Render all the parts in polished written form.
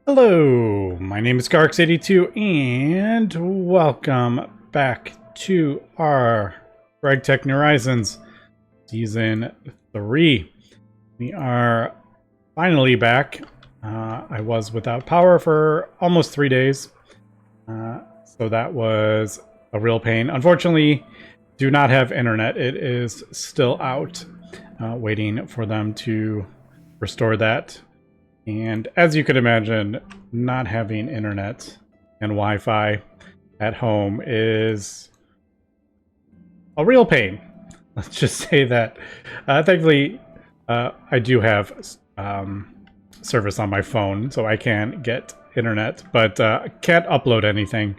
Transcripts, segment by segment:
Hello, my name is GregTech, and welcome back to our GregTech New Horizons Season 3. We are finally back. I was without power for almost 3 days, so that was a real pain. Unfortunately, do not have internet. It is still out, waiting for them to restore that. And as you could imagine, not having internet and Wi-Fi at home is a real pain. Let's just say that. Thankfully, I do have service on my phone, so I can get internet, but can't upload anything.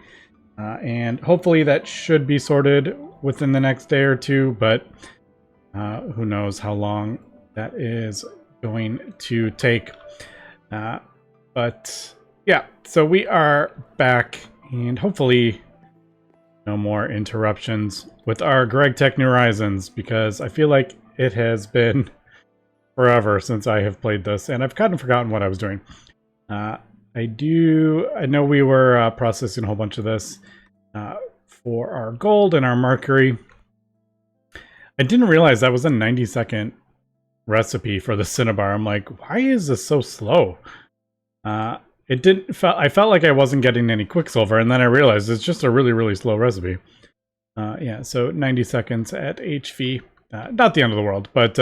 And hopefully that should be sorted within the next day or two, but who knows how long that is going to take. But yeah, so we are back, and hopefully no more interruptions with our GregTech New Horizons, because I feel like it has been forever since I have played this, and I've kind of forgotten what I was doing. I know we were processing a whole bunch of this for our gold and our mercury. I didn't realize that was a 90-second recipe for the cinnabar. I'm like, why is this so slow? It didn't. I felt like I wasn't getting any quicksilver, and then I realized it's just a really slow recipe. Yeah, so 90 seconds at HV. Not the end of the world, but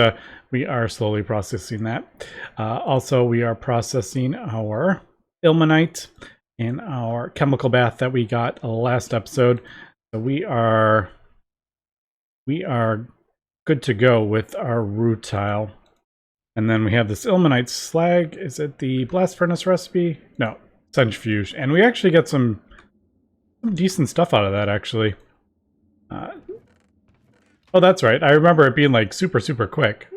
we are slowly processing that. Also, we are processing our ilmenite in our chemical bath that we got last episode. So we are good to go with our rutile. And then we have this ilmenite slag. Is it the blast furnace recipe? No, centrifuge. And we actually get some decent stuff out of that, actually. Oh, that's right. I remember it being like super quick.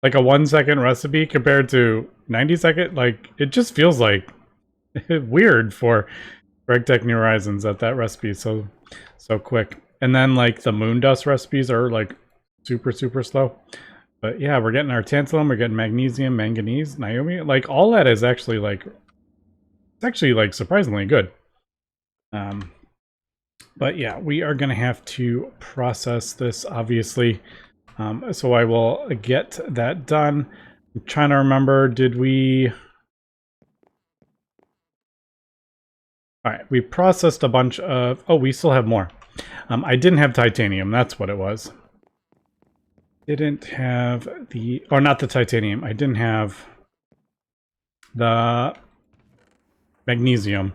Like a 1-second recipe compared to 90-second. Like, it just feels like weird for GregTech New Horizons that recipe is so quick. And then like the moon dust recipes are like super slow. But yeah, we're getting our tantalum, we're getting magnesium, manganese, Naomi. Like all that is actually like, it's actually like surprisingly good. But yeah, we are going to have to process this, obviously. So I will get that done. I'm trying to remember, did we... Alright, we processed a bunch of... Oh, we still have more. I didn't have titanium, that's what it was. Didn't have the... Or not the titanium, I didn't have the magnesium.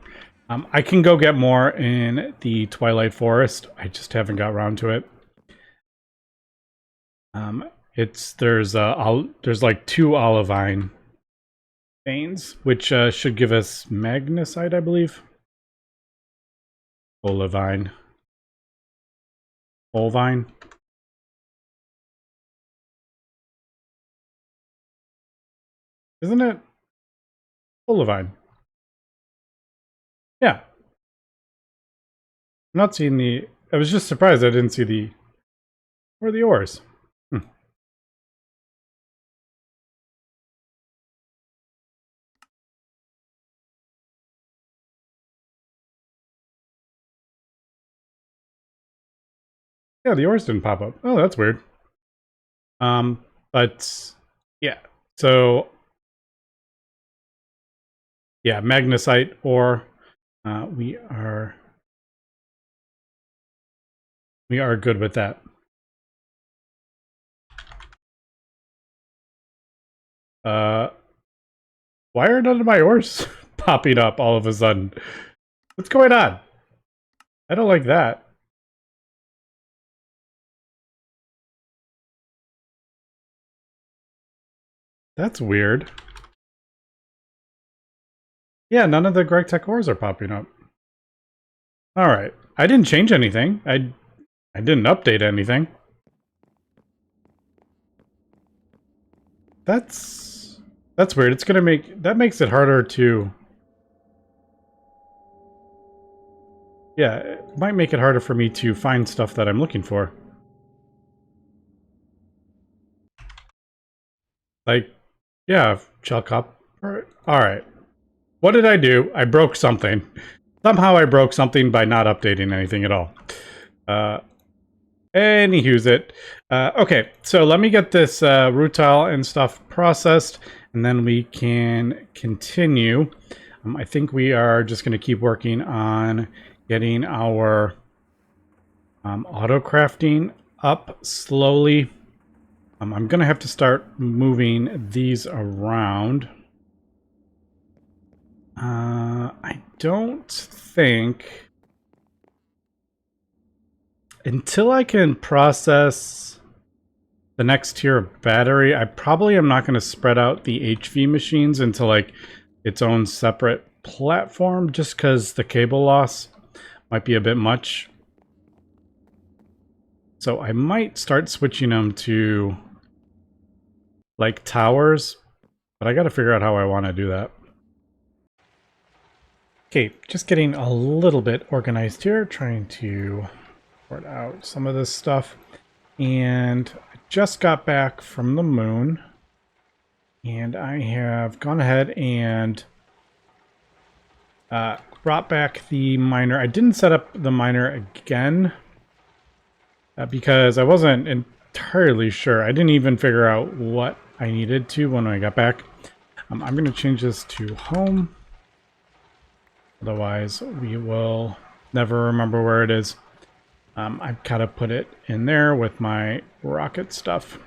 I can go get more in the Twilight Forest. I just haven't got around to it. There's like 2 olivine veins, which should give us magnesite, I believe. Olivine. Olivine. Isn't it? Olivine. Yeah. I'm not seeing the... I was just surprised I didn't see the... Where are the ores? Yeah, the ores didn't pop up. Oh, that's weird. But... Yeah. So... Yeah, magnesite ore. We are good with that. Why are none of my ores popping up all of a sudden? What's going on? I don't like that. That's weird. Yeah, none of the GregTech ores are popping up. Alright. I didn't change anything. I didn't update anything. That's weird. It's gonna make... That makes it harder to... Yeah, it might make it harder for me to find stuff that I'm looking for. Like, yeah, shell copper. Alright. What did I do? I broke something. Somehow I broke something by not updating anything at all. Anywho's it. Okay, so let me get this rutile and stuff processed, and then we can continue. I think we are just going to keep working on getting our auto-crafting up slowly. I'm going to have to start moving these around. I don't think... Until I can process the next tier of battery, I probably am not going to spread out the HV machines into like its own separate platform, just because the cable loss might be a bit much. So I might start switching them to like towers, but I got to figure out how I want to do that. Okay, just getting a little bit organized here, trying to sort out some of this stuff. And I just got back from the moon, and I have gone ahead and brought back the miner. I didn't set up the miner again because I wasn't entirely sure. I didn't even figure out what I needed to when I got back. I'm going to change this to home. Otherwise, we will never remember where it is. I've kind of put it in there with my rocket stuff.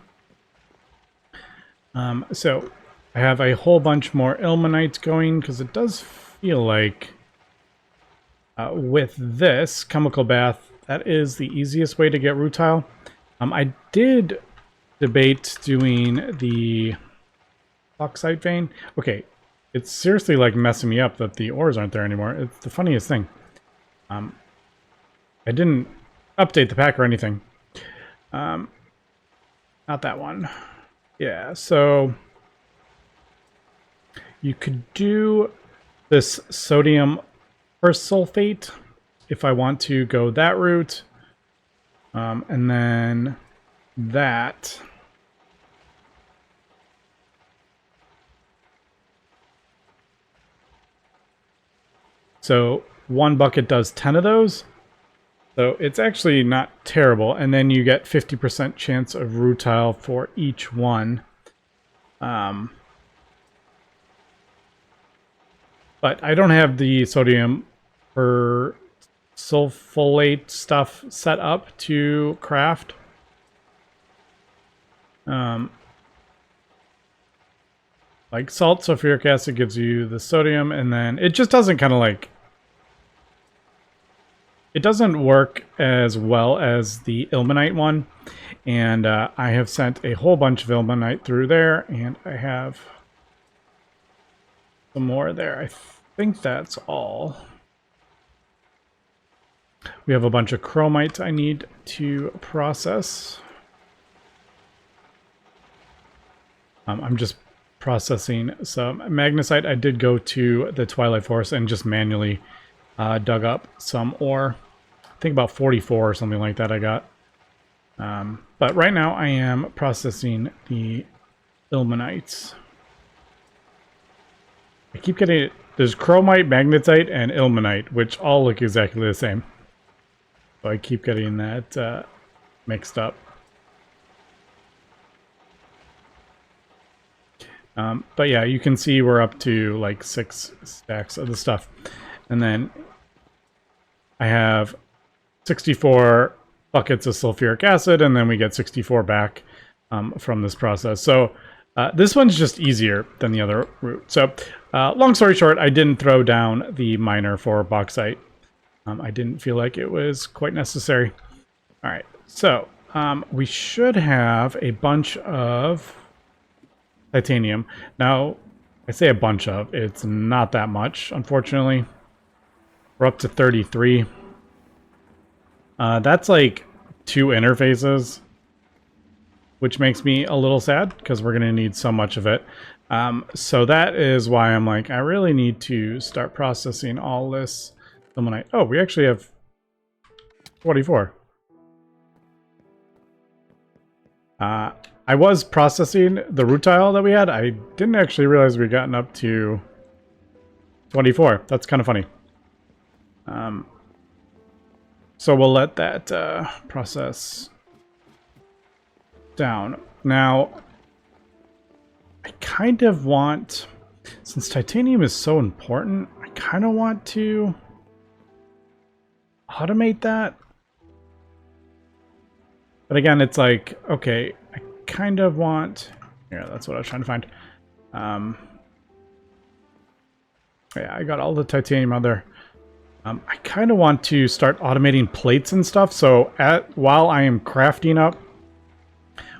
So I have a whole bunch more ilmenites going because it does feel like with this chemical bath, that is the easiest way to get rutile. I did debate doing the bauxite vein. Okay, it's seriously like messing me up that the ores aren't there anymore. It's the funniest thing. I didn't update the pack or anything. Not that one. Yeah, so you could do this sodium persulfate if I want to go that route. And then that. So one bucket does 10 of those. So it's actually not terrible. And then you get 50% chance of rutile for each one. But I don't have the sodium sulfolate stuff set up to craft. Like salt sulfuric acid gives you the sodium, and then it just doesn't kind of like... It doesn't work as well as the ilmenite one. And I have sent a whole bunch of ilmenite through there, and I have some more there. I think that's all. We have a bunch of chromite I need to process. I'm just processing some magnesite. I did go to the Twilight Forest and just manually dug up some ore. I think about 44 or something like that I got. But right now I am processing the ilmenites. I keep getting it. There's chromite, magnetite, and ilmenite, which all look exactly the same. So I keep getting that mixed up. But yeah, you can see we're up to like 6 stacks of the stuff. And then I have 64 buckets of sulfuric acid, and then we get 64 back from this process. So this one's just easier than the other route. So long story short, I didn't throw down the miner for bauxite. I didn't feel like it was quite necessary. All right, so we should have a bunch of titanium. Now, I say a bunch of, it's not that much, unfortunately. We're up to 33. That's like 2 interfaces, which makes me a little sad because we're going to need so much of it. So that is why I'm like, I really need to start processing all this ilmenite. Oh, we actually have 44. I was processing the rutile that we had. I didn't actually realize we'd gotten up to 24. That's kind of funny. So we'll let that process down. Now, I kind of want, since titanium is so important, I kind of want to automate that. But again, it's like, okay, I kind of want, yeah, that's what I was trying to find. Yeah, I got all the titanium out there. I kind of want to start automating plates and stuff, so while I am crafting up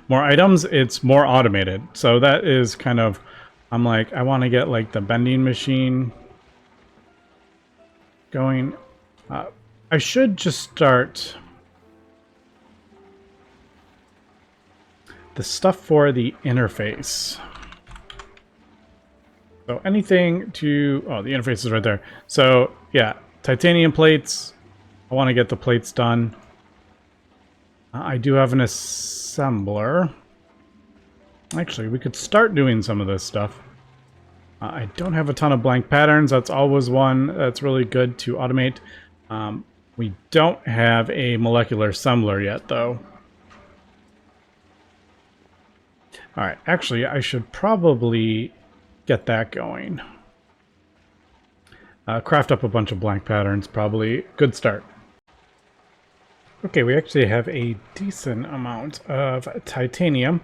more items, it's more automated. So that is kind of, I'm like, I want to get like the bending machine going. I should just start the stuff for the interface. So anything to, oh, the interface is right there. So yeah, titanium plates. I want to get the plates done. I do have an assembler. Actually, we could start doing some of this stuff. I don't have a ton of blank patterns. That's always one that's really good to automate. We don't have a molecular assembler yet, though. All right, actually, I should probably get that going. Craft up a bunch of blank patterns, probably. Good start. Okay, we actually have a decent amount of titanium.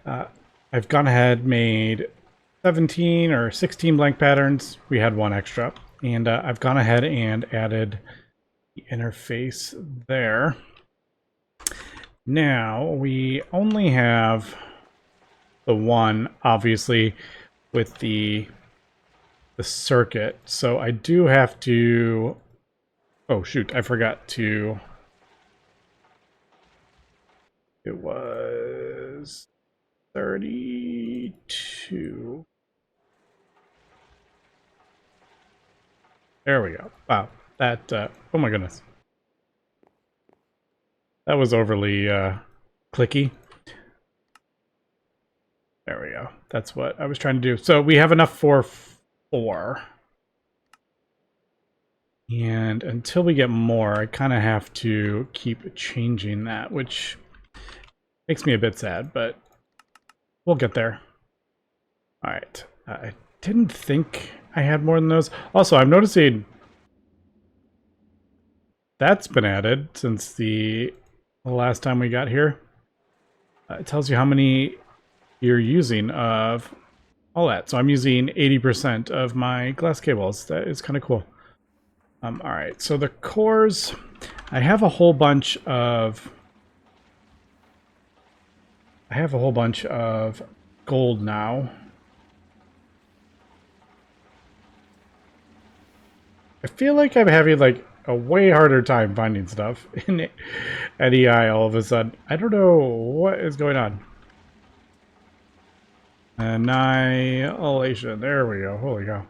I've gone ahead, made 17 or 16 blank patterns. We had one extra. And I've gone ahead and added the interface there. Now, we only have the one, obviously, with the circuit. So I do have to... Oh, shoot, I forgot to... It was 32. There we go. Wow, that... oh my goodness. That was overly clicky. There we go. That's what I was trying to do. So we have enough for 4. And until we get more, I kind of have to keep changing that, which makes me a bit sad, but we'll get there. All right. I didn't think I had more than those. Also, I'm noticing that's been added since the last time we got here. It tells you how many you're using of all that. So I'm using 80% of my glass cables. That is kind of cool. All right, so the cores, I have a whole bunch of gold now. I feel like I'm having like a way harder time finding stuff in EI all of a sudden. I don't know what is going on. Annihilation. There we go. Holy cow.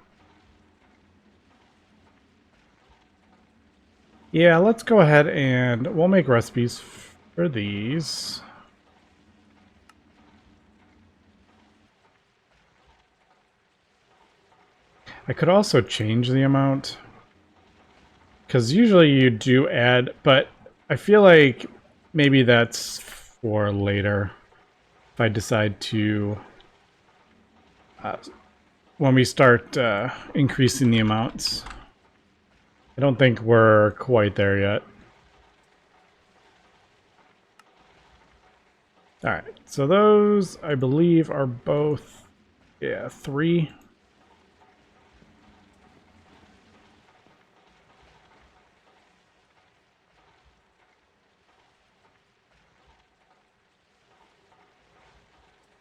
Yeah, let's go ahead and we'll make recipes for these. I could also change the amount, because usually you do add, but I feel like maybe that's for later if I decide to, when we start increasing the amounts. I don't think we're quite there yet. All right, so those, I believe, are both, yeah, 3.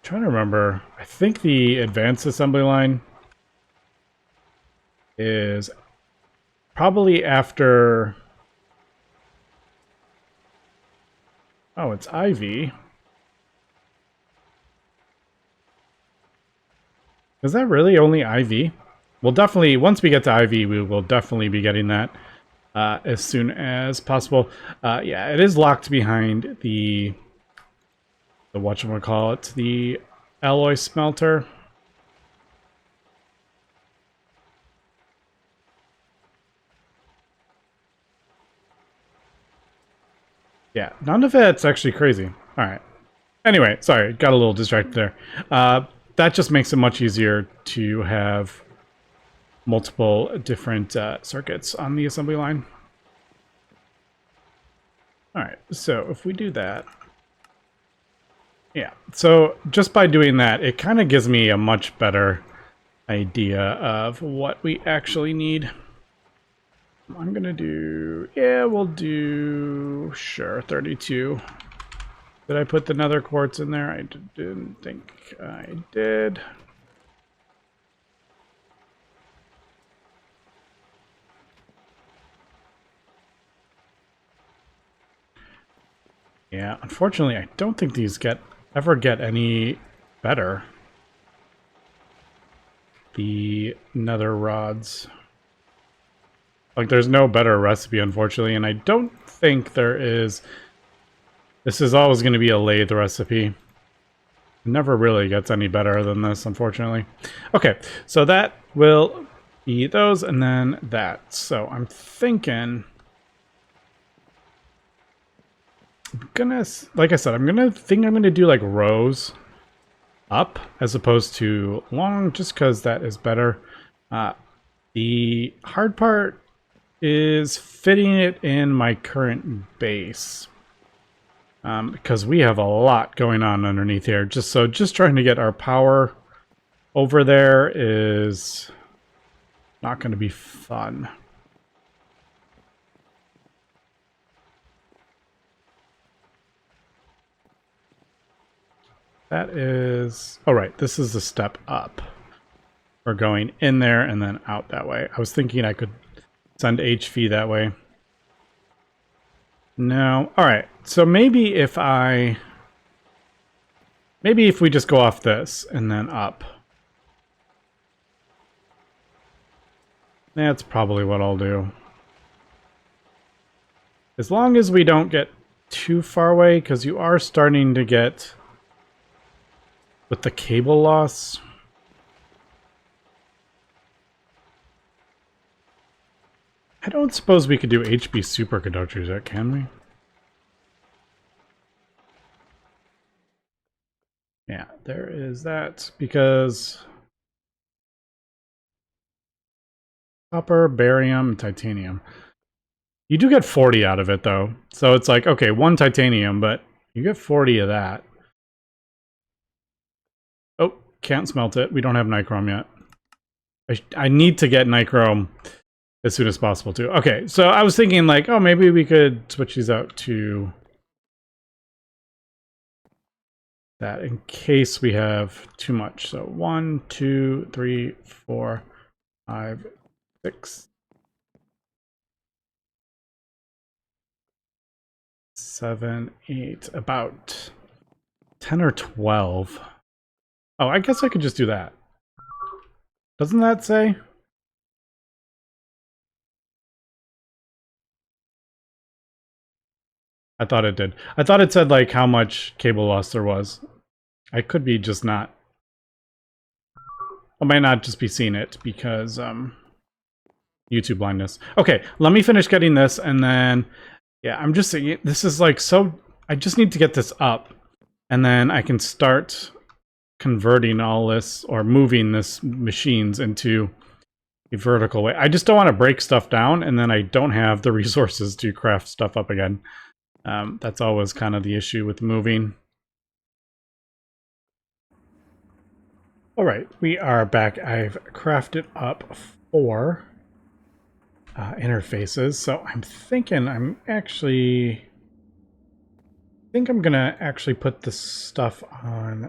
Trying to remember, I think the advanced assembly line is probably after... Oh, it's Ivy. Is that really only Ivy? We'll definitely, once we get to Ivy, we will definitely be getting that as soon as possible. Yeah, it is locked behind the whatchamacallit, the alloy smelter. Yeah, none of it's actually crazy. All right. Anyway, sorry, got a little distracted there. That just makes it much easier to have multiple different circuits on the assembly line. All right, so if we do that, yeah, so just by doing that, it kind of gives me a much better idea of what we actually need. I'm gonna do, yeah, we'll do, sure, 32. Did I put the nether quartz in there? I didn't think I did. Yeah, unfortunately, I don't think these ever get any better. The nether rods. Like, there's no better recipe, unfortunately, and I don't think there is. This is always going to be a lathe recipe. It never really gets any better than this, unfortunately. Okay, so that will be those, and then that. So I'm thinking... I'm gonna, like I said, I'm gonna do like rows up as opposed to long, just because that is better. The hard part is fitting it in my current base, because we have a lot going on underneath here. Just trying to get our power over there is not going to be fun. That is... oh, right. This is the step up. We're going in there and then out that way. I was thinking I could send HV that way. No. All right. So maybe if we just go off this and then up. That's probably what I'll do. As long as we don't get too far away, because you are starting to get... with the cable loss. I don't suppose we could do HB superconductors yet, can we? Yeah, there is that, because copper, barium, and titanium. You do get 40 out of it, though. So it's like, okay, 1 titanium, but you get 40 of that. Oh, can't smelt it. We don't have nichrome yet. I need to get nichrome as soon as possible, too. Okay, so I was thinking, like, oh, maybe we could switch these out to that in case we have too much. So 1, 2, 3, 4, 5, 6, 7, 8, about 10 or 12. Oh, I guess I could just do that. Doesn't that say? I thought it did. I thought it said, like, how much cable loss there was. I could be just not... I might not just be seeing it because, YouTube blindness. Okay, let me finish getting this, and then... yeah, I'm just saying, this is, like, so... I just need to get this up, and then I can start converting all this, or moving this machines into a vertical way. I just don't want to break stuff down, and then I don't have the resources to craft stuff up again. That's always kind of the issue with moving. All right, we are back. I've crafted up 4 interfaces, so I'm thinking I think I'm gonna actually put this stuff on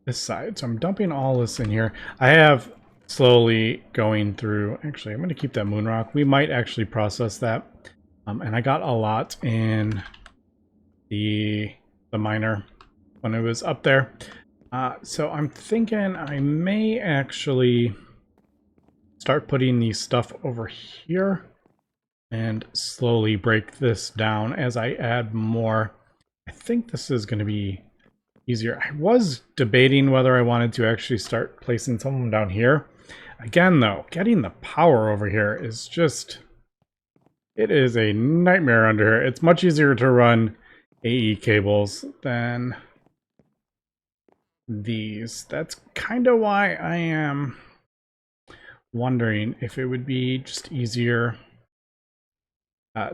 this side. So I'm dumping all this in here. I have slowly going through... actually, I'm gonna keep that moon rock. We might actually process that. And I got a lot in the miner when it was up there. So I'm thinking I may actually start putting these stuff over here and slowly break this down as I add more. I think this is going to be easier. I was debating whether I wanted to actually start placing some of them down here. Again, though, getting the power over here is just It is a nightmare under here. It's much easier to run AE cables than these. That's kind of why I am wondering if it would be just easier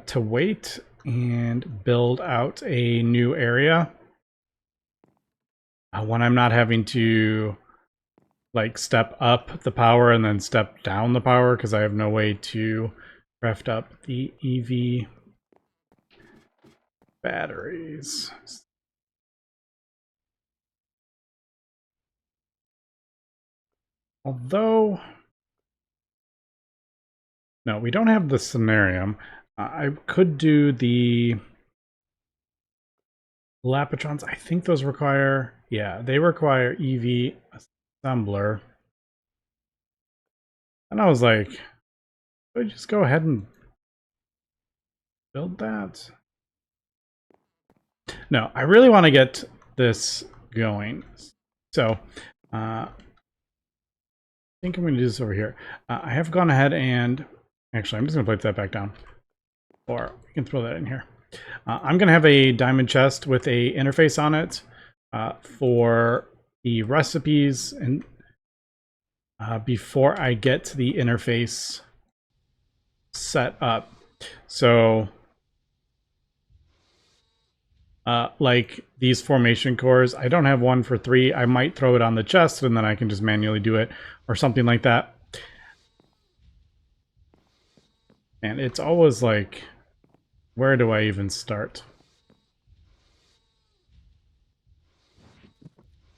to wait and build out a new area when I'm not having to like step up the power and then step down the power because I have no way to craft up the EV batteries. Although, no, we don't have the scenarium. I could do the Lapatrons. I think those require, yeah, they require EV assembler. And I was like, should I just go ahead and build that? No, I really want to get this going. So, I think I'm going to do this over here. I have gone ahead and, actually, I'm just going to place that back down. Or we can throw that in here. I'm going to have a diamond chest with a interface on it for the recipes and before I get to the interface set up. So like these formation cores, I don't have one for 3. I might throw it on the chest and then I can just manually do it or something like that. And it's always like, where do I even start?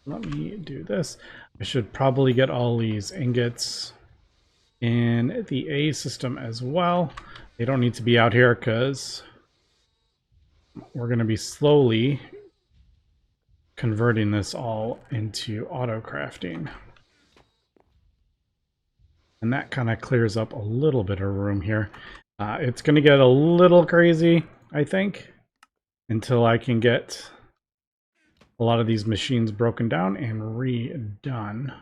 Let me do this. I should probably get all these ingots in the A system as well. They don't need to be out here because we're going to be slowly converting this all into autocrafting. And that kind of clears up a little bit of room here. It's going to get a little crazy, I think, until I can get a lot of these machines broken down and redone.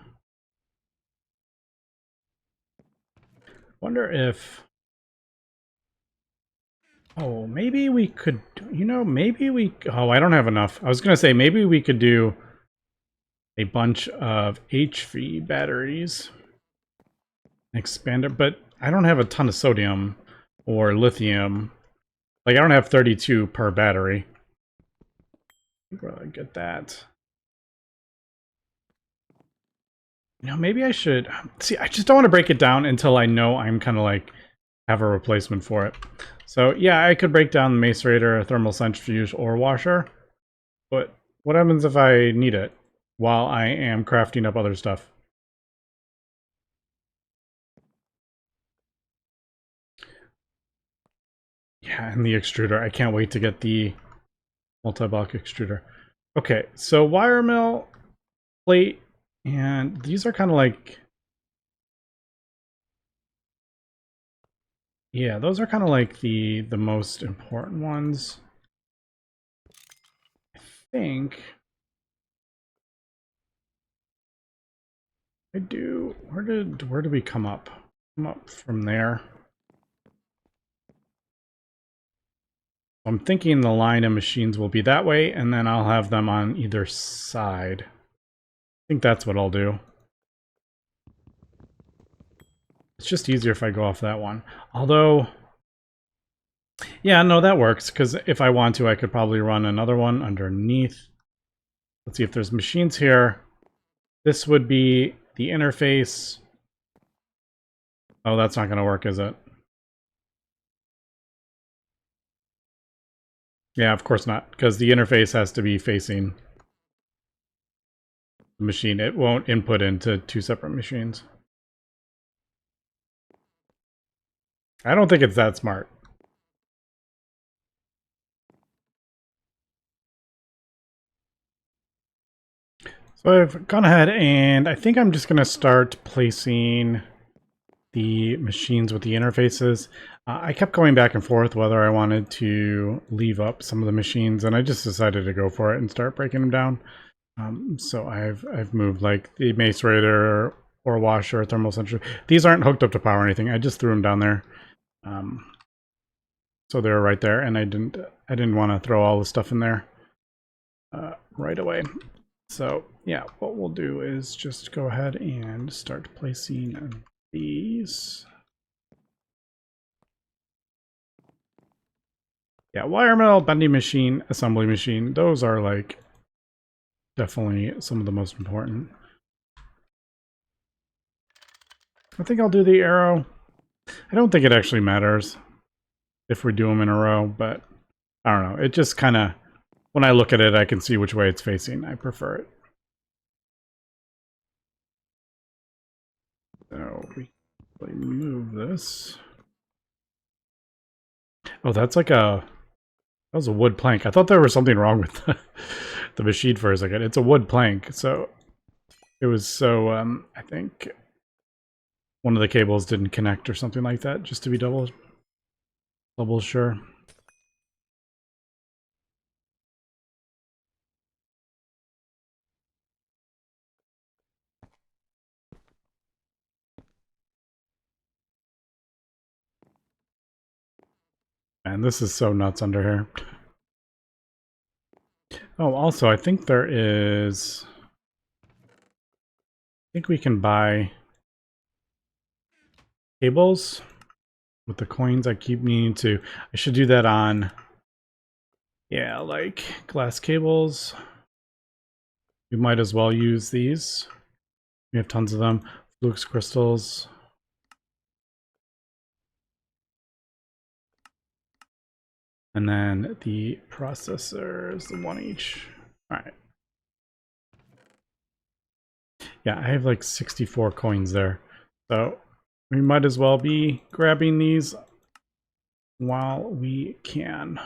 Wonder if... Oh, maybe we could... You know, maybe we... Oh, I don't have enough. I was going to say, maybe we could do a bunch of HV batteries. Expander, but I don't have a ton of sodium or lithium. Like, I don't have 32 per battery. Where do I get that? You know, maybe I should... See, I just don't want to break it down until I know I'm kind of like have a replacement for it. So, yeah, I could break down the macerator, thermal centrifuge, or washer. But what happens if I need it while I am crafting up other stuff? Yeah, and the extruder. I can't wait to get the multi-block extruder. Okay, so wire mill, plate, and these are kind of like... Yeah, those are kind of like the most important ones. I think... I do... Where did we come up? Come up from there. I'm thinking the line of machines will be that way, and then I'll have them on either side. I think that's what I'll do. It's just easier if I go off that one. Although, yeah, no, that works, because if I want to, I could probably run another one underneath. Let's see if there's machines here. This would be the interface. Oh, that's not going to work, is it? Yeah, of course not, because the interface has to be facing the machine. It won't input into 2 separate machines. I don't think it's that smart. So I've gone ahead and I think I'm just going to start placing the machines with the interfaces. I kept going back and forth whether I wanted to leave up some of the machines, and I just decided to go for it and start breaking them down. So I've moved like the macerator or washer, thermal centrifuge. These aren't hooked up to power or anything. I just threw them down there. So they're right there, and I didn't want to throw all the stuff in there right away. So yeah, what we'll do is just go ahead and start placing these. Yeah, wire mill, bending machine, assembly machine. Those are like definitely some of the most important. I think I'll do the arrow. I don't think it actually matters if we do them in a row, but I don't know. It just kind of, when I look at it, I can see which way it's facing. I prefer it. So we move this. Oh, that's like that was a wood plank. I thought there was something wrong with the machine for a second. It's a wood plank. So it was I think one of the cables didn't connect or something like that, just to be double sure. And this is so nuts under here. Oh, also, I think there is... I think we can buy cables with the coins. I keep meaning to. I should do that on... Yeah, like glass cables. We might as well use these. We have tons of them. Flux crystals. And then the processors, the one each. All right. Yeah, I have like 64 coins there. So we might as well be grabbing these while we can.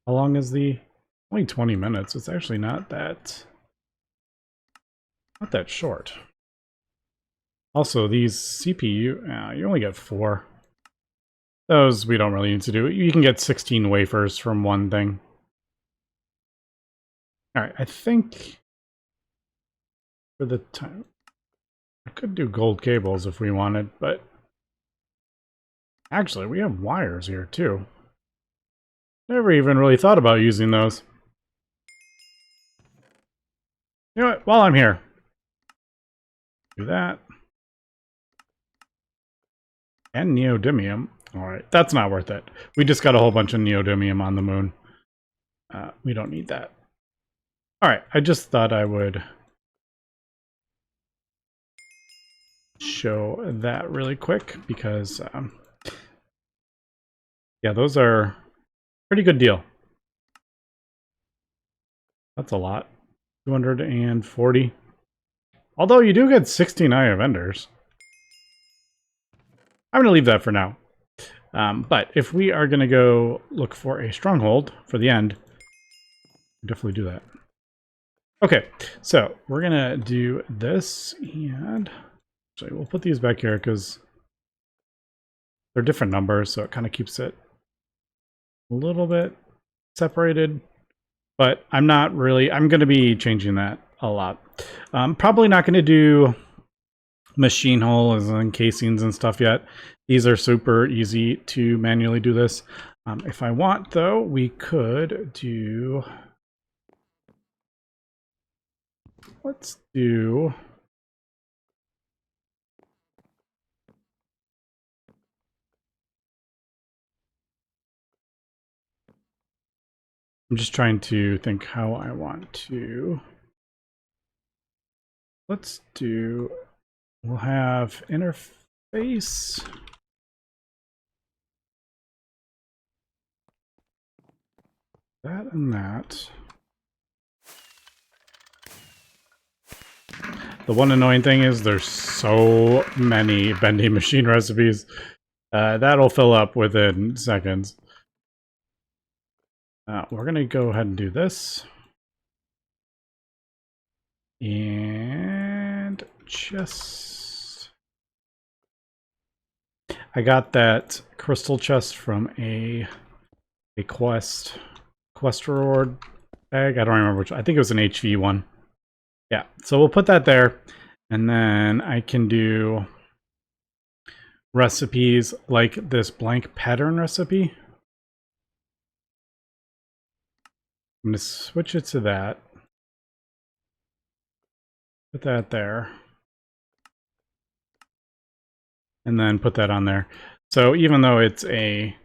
How long is the... Only 20 minutes. It's actually not that short. Also, these CPU, you only get 4. Those we don't really need to do. You can get 16 wafers from one thing. Alright, I think for the time... I could do gold cables if we wanted, but... Actually, we have wires here too. Never even really thought about using those. You know what? While I'm here, do that. And neodymium. Alright, that's not worth it. We just got a whole bunch of neodymium on the moon. We don't need that. Alright, I just thought I would show that really quick because, yeah, those are pretty good deal. That's a lot. 240. Although you do get 16 Eye of Enders. I'm going to leave that for now. But if we are going to go look for a stronghold for the end, definitely do that. Okay, so we're going to do this, and actually we'll put these back here because they're different numbers, so it kind of keeps it a little bit separated. But I'm not really, I'm going to be changing that a lot. Probably not going to do machine holes and casings and stuff yet. These are super easy to manually do this. If I want, though, we could do... Let's do... I'm just trying to think how I want to... Let's do... We'll have interface... That and that. The one annoying thing is there's so many bending machine recipes. That'll fill up within seconds. We're going to go ahead and do this. And chest. I got that crystal chest from a quest reward bag. I don't remember which. I think it was an HV one. Yeah, so we'll put that there. And then I can do... recipes like this blank pattern recipe. I'm going to switch it to that. Put that there. And then put that on there. So even though it's a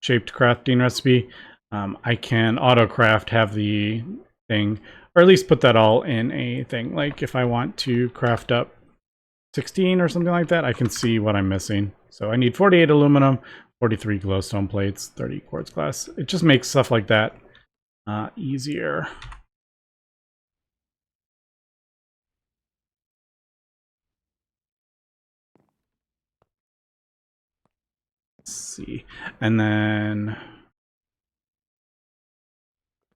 shaped crafting recipe, I can autocraft, have the thing, or at least put that all in a thing. Like if I want to craft up 16 or something like that, I can see what I'm missing. So I need 48 aluminum, 43 glowstone plates, 30 quartz glass. It just makes stuff like that easier. Let's see. And then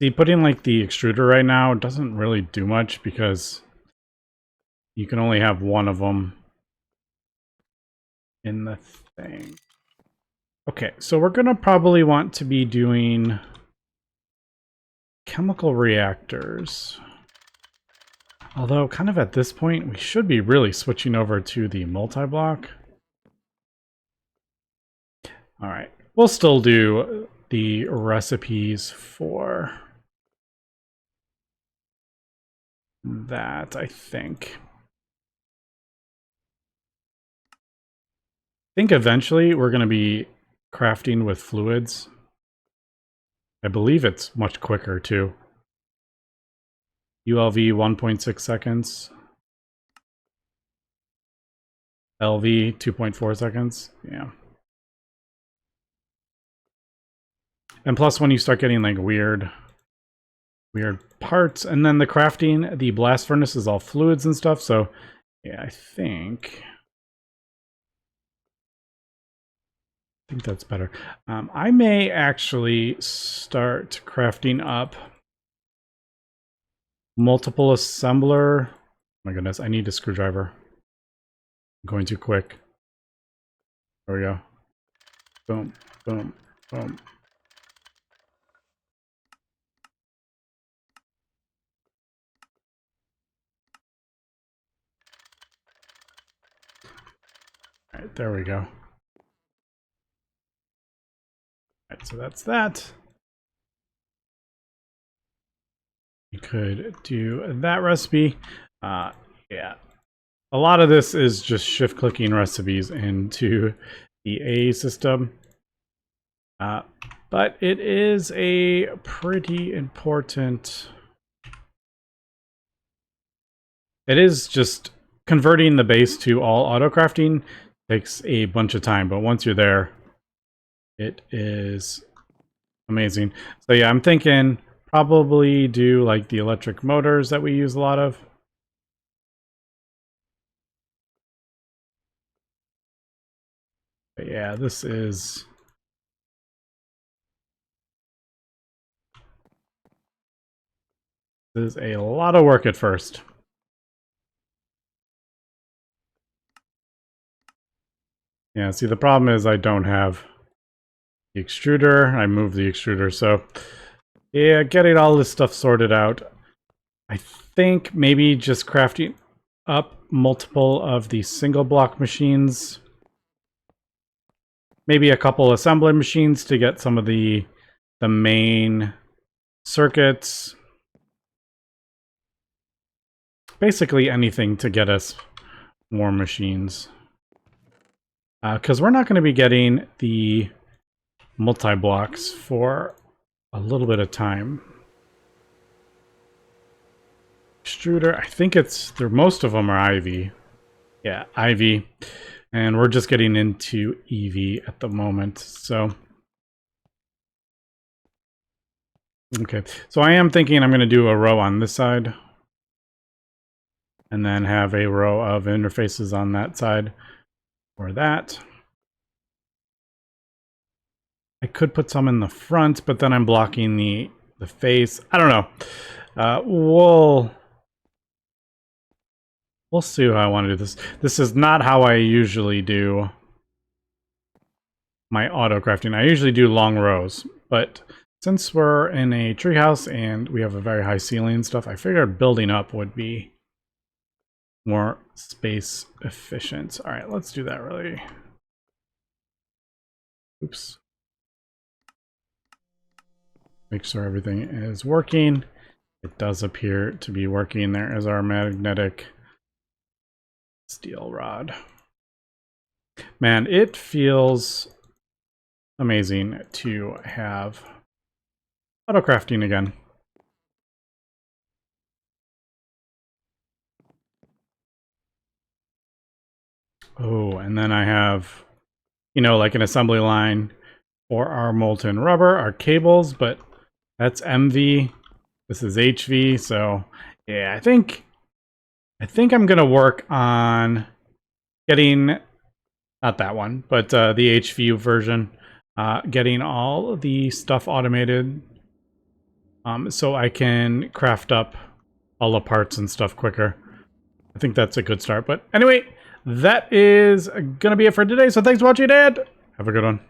see, putting like the extruder right now doesn't really do much because you can only have one of them in the thing. Okay, so we're gonna probably want to be doing chemical reactors. Although, kind of at this point, we should be really switching over to the multi-block. All right, we'll still do the recipes for that, I think. I think eventually we're going to be crafting with fluids. I believe it's much quicker too. ULV 1.6 seconds. LV 2.4 seconds. Yeah. And plus when you start getting like weird parts, and then the crafting, the blast furnace is all fluids and stuff, so yeah, I think that's better. I may actually start crafting up multiple assembler. Oh my goodness, I need a screwdriver. I'm going too quick. There we go. Boom, boom, boom. All right, there we go. All right, so that's that. You could do that recipe. Yeah. A lot of this is just shift-clicking recipes into the A system. But it is a pretty important... It is just converting the base to all autocrafting takes a bunch of time, but once you're there, it is amazing. So yeah, I'm thinking probably do like the electric motors that we use a lot of. But yeah, this is a lot of work at first. Yeah, see, the problem is I don't have the extruder. I moved the extruder, so yeah, getting all this stuff sorted out. I think maybe just crafting up multiple of the single block machines. Maybe a couple assembly machines to get some of the main circuits. Basically anything to get us more machines. Because we're not going to be getting the multi-blocks for a little bit of time. Extruder, I think most of them are Ivy. Yeah, Ivy. And we're just getting into EV at the moment, so. Okay, so I am thinking I'm going to do a row on this side. And then have a row of interfaces on that side for that. I could put some in the front, but then I'm blocking the face. I don't know. We'll see how I want to do this. This is not how I usually do my auto crafting. I usually do long rows, but since we're in a treehouse and we have a very high ceiling and stuff, I figured building up would be more space efficient. All right, let's do that really Oops. Make sure everything is working. It does appear to be working. There is our magnetic steel rod. Man, it feels amazing to have autocrafting again. Oh, and then I have, you know, like an assembly line for our molten rubber, our cables, but that's MV. This is HV, so yeah, I think I'm gonna work on getting, not that one, but the HV version, getting all of the stuff automated, so I can craft up all the parts and stuff quicker. I think that's a good start. But anyway, that is gonna be it for today. So thanks for watching, and have a good one.